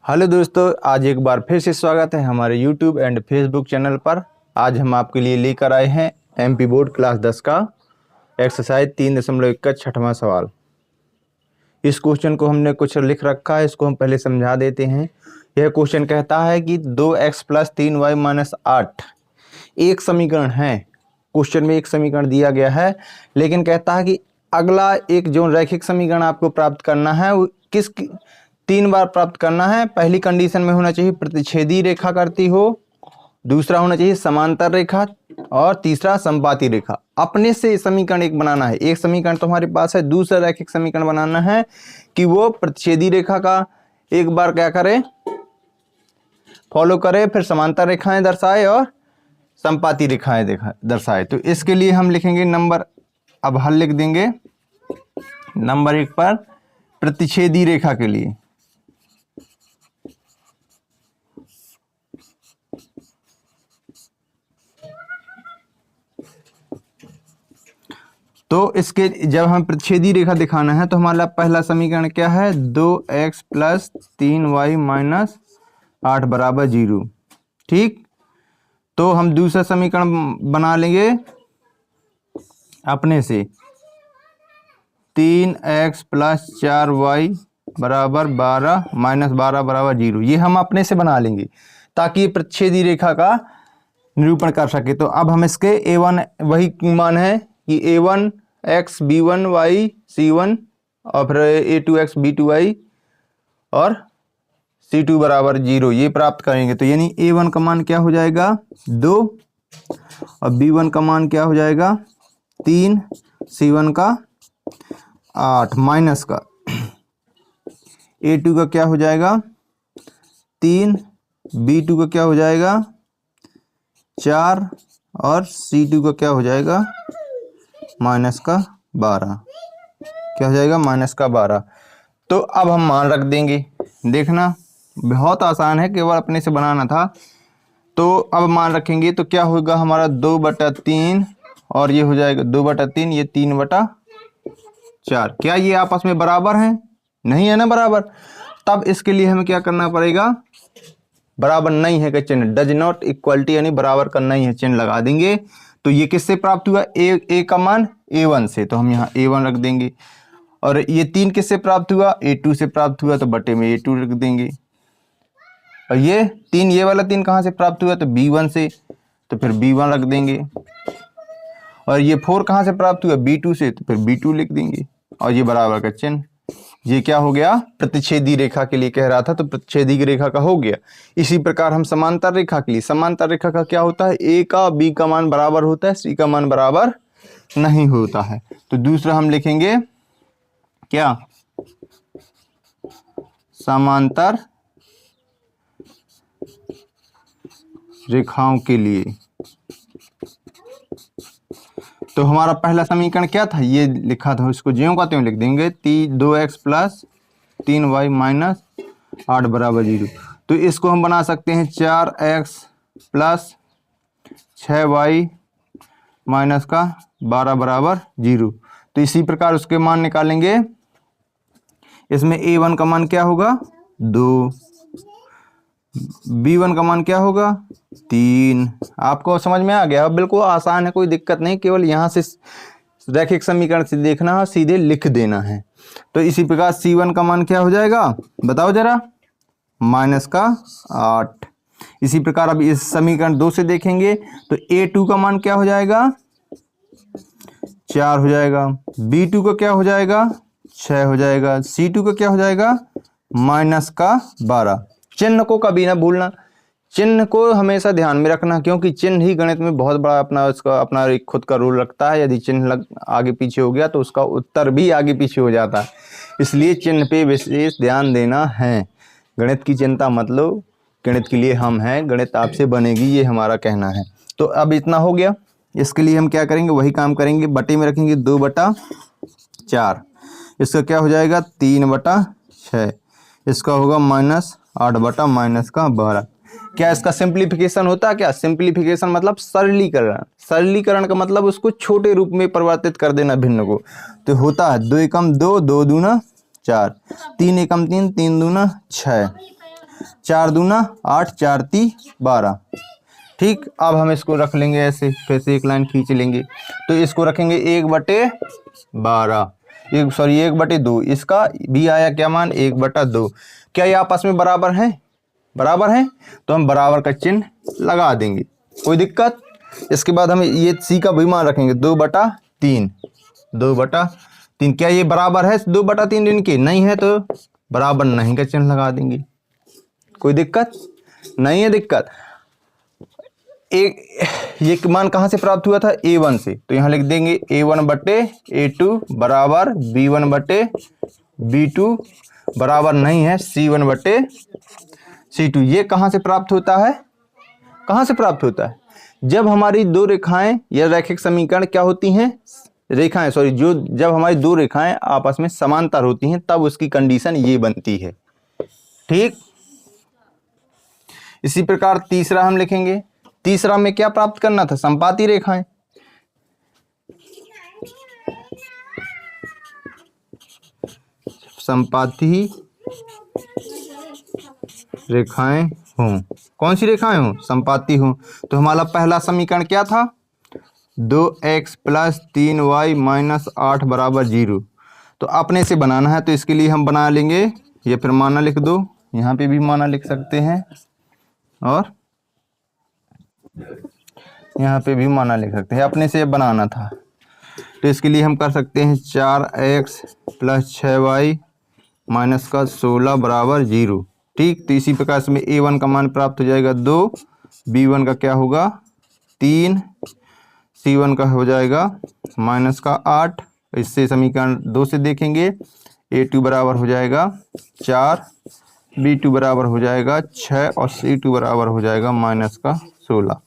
Hello दोस्तों, आज एक बार फिर से स्वागत है हमारे यूट्यूब एंड फेसबुक चैनल पर। आज हम आपके लिए लेकर आए हैं एमपी बोर्ड क्लास 10 का एक्सरसाइज 3.1 का छठवां सवाल। इस क्वेश्चन को हमने कुछ लिख रखा है, इसको हम पहले समझा देते हैं। यह क्वेश्चन कहता है कि 2x + 3y - 8 एक समीकरण है। क्वेश्चन में एक समीकरण दिया गया है, लेकिन कहता है कि अगला एक जो रैखिक समीकरण आपको प्राप्त करना है वो किस 3 बार प्राप्त करना है। पहली कंडीशन में होना चाहिए प्रतिच्छेदी रेखा करती हो, दूसरा होना चाहिए समांतर रेखा और तीसरा संपाती रेखा। अपने से समीकरण एक बनाना है। एक समीकरण तो हमारे पास है, दूसरा रैखिक समीकरण बनाना है कि वो प्रतिच्छेदी रेखा का एक बार क्या करे, फॉलो करे, फिर समांतर रेखाएं दर्शाए और संपाती रेखाएं दर्शाए। तो इसके लिए हम लिखेंगे नंबर, अब हल लिख देंगे नंबर 1 पर प्रतिच्छेदी रेखा के लिए। तो इसके जब हम प्रतिच्छेदी रेखा दिखाना है तो हमारा पहला समीकरण क्या है, 2x + 3y - 8 = 0। ठीक, तो हम दूसरा समीकरण बना लेंगे अपने से, 3x + 4y = 12 - 12 = 0। ये हम अपने से बना लेंगे ताकि प्रतिच्छेदी रेखा का निरूपण कर सके। तो अब हम इसके a1 वही मान है कि a1 x b1 y c1 और फिर a2 x b2 y और c2 = 0 ये प्राप्त करेंगे। तो यानी a1 का मान क्या हो जाएगा, 2, और b1 का मान क्या हो जाएगा, 3, c1 का 8, माइनस का a2 का क्या हो जाएगा, 3, b2 का क्या हो जाएगा, 4, और c2 का क्या हो जाएगा, -12। क्या हो जाएगा, -12। तो अब हम मान रख देंगे। देखना बहुत आसान है, केवल अपने से बनाना था। तो अब मान रखेंगे तो क्या होगा हमारा, 2/3 और ये हो जाएगा 2/3, ये 3/4। क्या ये आपस में बराबर हैं? नहीं है ना बराबर। तब इसके लिए हमें क्या करना पड़ेगा, बराबर नहीं है का चिन्ह, डज नॉट इक्वलिटी यानी बराबर का नहीं है चिन्ह लगा देंगे। तो ये किससे प्राप्त हुआ, ए का मान a1 से, तो हम यहाँ a1 रख देंगे। और ये 3 किससे प्राप्त हुआ, a2 से प्राप्त हुआ, तो बटे में a2 रख देंगे। और ये 3, ये वाला 3 कहाँ से प्राप्त हुआ, तो b1 से, तो फिर b1 रख देंगे। और ये 4 कहाँ से प्राप्त हुआ, b2 से, तो फिर b2 लिख देंगे। और ये बराबर का चिन्ह, ये क्या हो गया, प्रतिच्छेदी रेखा के लिए कह रहा था तो प्रतिच्छेदी रेखा का हो गया। इसी प्रकार हम समांतर रेखा के लिए, समांतर रेखा का क्या होता है, a का b का मान बराबर होता है, c का मान बराबर नहीं होता है। तो दूसरा हम लिखेंगे क्या, समांतर रेखाओं के लिए। तो हमारा पहला समीकरण क्या था, ये लिखा था, इसको ज्यों का त्यों लिख देंगे, 2x + 3y - 8 = 0। तो इसको हम बना सकते हैं 4x + 6y - 12 = 0। तो इसी प्रकार उसके मान निकालेंगे। इसमें a1 का मान क्या होगा, 2, b1 का मान क्या होगा, 3। आपको समझ में आ गया, बिल्कुल आसान है, कोई दिक्कत नहीं, केवल यहाँ से रैखिक समीकरण से देखना है, सीधे लिख देना है। तो इसी प्रकार c1 का मान क्या हो जाएगा, बताओ जरा, -8। इसी प्रकार अब इस समीकरण 2 से देखेंगे तो a2 का मान क्या हो जाएगा, 4 हो जाएगा, b2 का क्या हो जाएगा, 6 हो जाएगा, c2 का क्या हो जाएगा, -12। चिन्ह को कभी ना भूलना, चिन्ह को हमेशा ध्यान में रखना, क्योंकि चिन्ह ही गणित में बहुत बड़ा अपना एक खुद का रोल रखता है। यदि चिन्ह आगे पीछे हो गया तो उसका उत्तर भी आगे पीछे हो जाता है, इसलिए चिन्ह पे विशेष ध्यान देना है। गणित की चिंता मत लो, गणित के लिए हम हैं, गणित आपसे बनेगी, ये हमारा कहना है। तो अब इतना हो गया, इसके लिए हम क्या करेंगे, वही काम करेंगे, बटे में रखेंगे 2/4। इसका क्या हो जाएगा, 3/6। इसका होगा -8/-12। क्या इसका सिंप्लीफिकेशन होता है, क्या सिंप्लीफिकेशन मतलब सरलीकरण। सरलीकरण का मतलब उसको छोटे रूप में परिवर्तित कर देना भिन्न को। तो होता है 2 एकम 2, 2 दूना 4, 3 एकम 3, 3 दूना 6। 4 दूना 8, 4 ती 12। ठीक, अब हम इसको रख लेंगे ऐसे, फिर से एक लाइन खींच लेंगे। तो इसको रखेंगे 1/12, 1/2। इसका भी आया क्या मान, 1/2। क्या ये आपस में बराबर हैं? बराबर हैं, तो हम बराबर का चिन्ह लगा देंगे, कोई दिक्कत। इसके बाद हम ये सी का भी मान रखेंगे 2/3, 2/3। क्या ये बराबर है 2/3 इनके? नहीं है, तो बराबर नहीं का चिन्ह लगा देंगे, कोई दिक्कत नहीं है। दिक्कत एक ये मान कहाँ से प्राप्त हुआ था? A1 से, तो यहाँ लिख देंगे A1/A2 बराबर B1/B2 बराबर नहीं है C1/C2। ये कहाँ से प्राप्त होता है? कहाँ से प्राप्त होता है? जब हमारी दो रेखाएं या रैखिक समीकरण क्या होती हैं, रेखाएं सॉरी, जब हमारी दो रेखाएं आपस में समांतर होती हैं तब उसकी कंडीशन ये बनती है। ठीक, इसी प्रकार तीसरा हम लिखेंगे। तीसरा में क्या प्राप्त करना था? संपाती रेखाएं। संपाती रेखाएं हों, कौन सी रेखाएं हों? संपाती हों। तो हमारा पहला समीकरण क्या था? 2x + 3y - 8 = 0। तो अपने से बनाना है, तो इसके लिए हम बना लेंगे, ये फिर माना लिख दो, यहाँ पे भी माना लिख सकते हैं और यहाँ पे भी माना लिख सकते हैं। अपने से बनाना था, तो इसके लिए हम कर सकते हैं 4x + 6y - 16 = 0। ठीक, तो इसी प्रकार से A1 का मान प्राप्त हो जाएगा 2, B1 का क्या होगा 3, C1 का हो जाएगा -8। इससे समीकरण 2 से देखेंगे, A2 बराबर हो जाएगा 4, B2 बराबर हो जाएगा 6 और C2 बराबर हो जाएगा -16।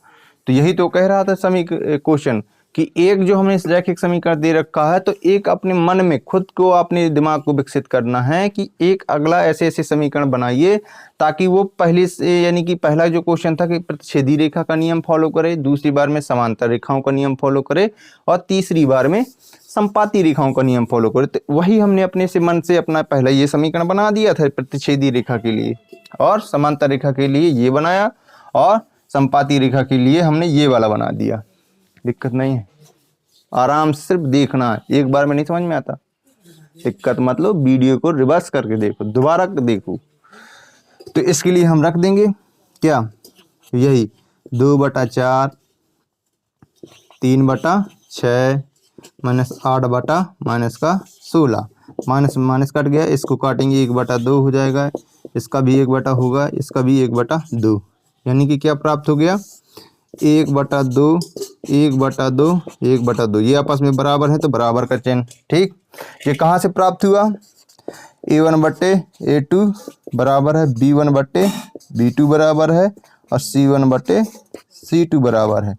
तो यही तो कह रहा था क्वेश्चन कि एक जो हमने रैखिक समीकरण दे रखा है, तो एक अपने मन में खुद को, अपने दिमाग को विकसित करना है कि एक अगला ऐसे ऐसे समीकरण बनाइए ताकि वो पहले से, यानी कि पहला जो क्वेश्चन था कि प्रतिच्छेदी रेखा का नियम फॉलो करे, दूसरी बार में समांतर रेखाओं का नियम फॉलो करे और तीसरी बार में संपाती रेखाओं का नियम फॉलो करे। तो वही हमने अपने से मन से अपना पहला ये समीकरण बना दिया था प्रतिच्छेदी रेखा के लिए, और समांतर रेखा के लिए ये बनाया, और संपाती रेखा के लिए हमने ये वाला बना दिया। दिक्कत नहीं है, आराम से सिर्फ देखना है, एक बार में नहीं समझ में आता। दिक्कत मतलब वीडियो को रिवर्स करके देखो, दोबारा देखो। तो इसके लिए हम रख देंगे क्या, यही 2/4, 3/6 -8 -16। माइनस कट गया, इसको काटेंगे 1/2 हो जाएगा, इसका भी 1/2 होगा, इसका भी 1/2। यानी कि क्या प्राप्त हो गया 1/2, 1/2, 1/2। ये आपस में बराबर है, तो बराबर का चिन्ह। ठीक, ये कहाँ से प्राप्त हुआ? A1/A2 बराबर है B1/B2 बराबर है और C1/C2 बराबर है।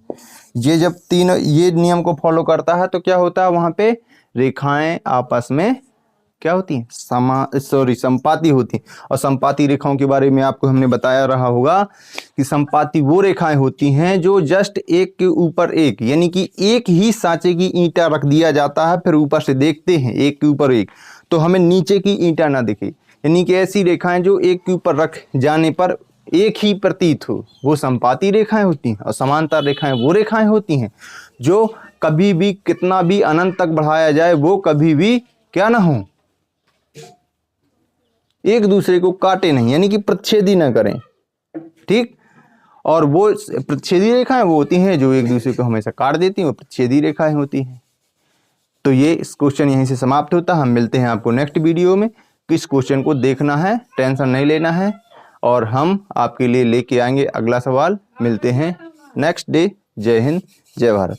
ये जब तीनों ये नियम को फॉलो करता है तो क्या होता है, वहाँ पे रेखाएं आपस में क्या होती हैं, संपाती होती हैं। और संपाती रेखाओं के बारे में आपको हमने बताया रहा होगा कि संपाती वो रेखाएं होती हैं जो जस्ट एक के ऊपर एक, यानी कि एक ही सांचे की ईंटा रख दिया जाता है, फिर ऊपर से देखते हैं एक के ऊपर एक, तो हमें नीचे की ईंटा ना दिखे। यानी कि ऐसी रेखाएं जो एक के ऊपर रख जाने पर एक ही प्रतीत हो, वो संपाती रेखाएं होती हैं। और समांतर रेखाएं वो रेखाएं होती हैं जो कभी भी, कितना भी अनंत तक बढ़ाया जाए, वो कभी भी क्या ना हो, एक दूसरे को काटे नहीं, यानी कि प्रतिच्छेदी ना करें। ठीक, और वो प्रतिच्छेदी रेखाएं वो होती हैं जो एक दूसरे को हमेशा काट देती हैं, वो प्रतिच्छेदी रेखाएं होती हैं। तो ये इस क्वेश्चन यहीं से समाप्त होता है। हम मिलते हैं आपको नेक्स्ट वीडियो में। किस क्वेश्चन को देखना है, टेंशन नहीं लेना है, और हम आपके लिए लेके आएंगे अगला सवाल। मिलते हैं नेक्स्ट डे। जय हिंद, जय भारत।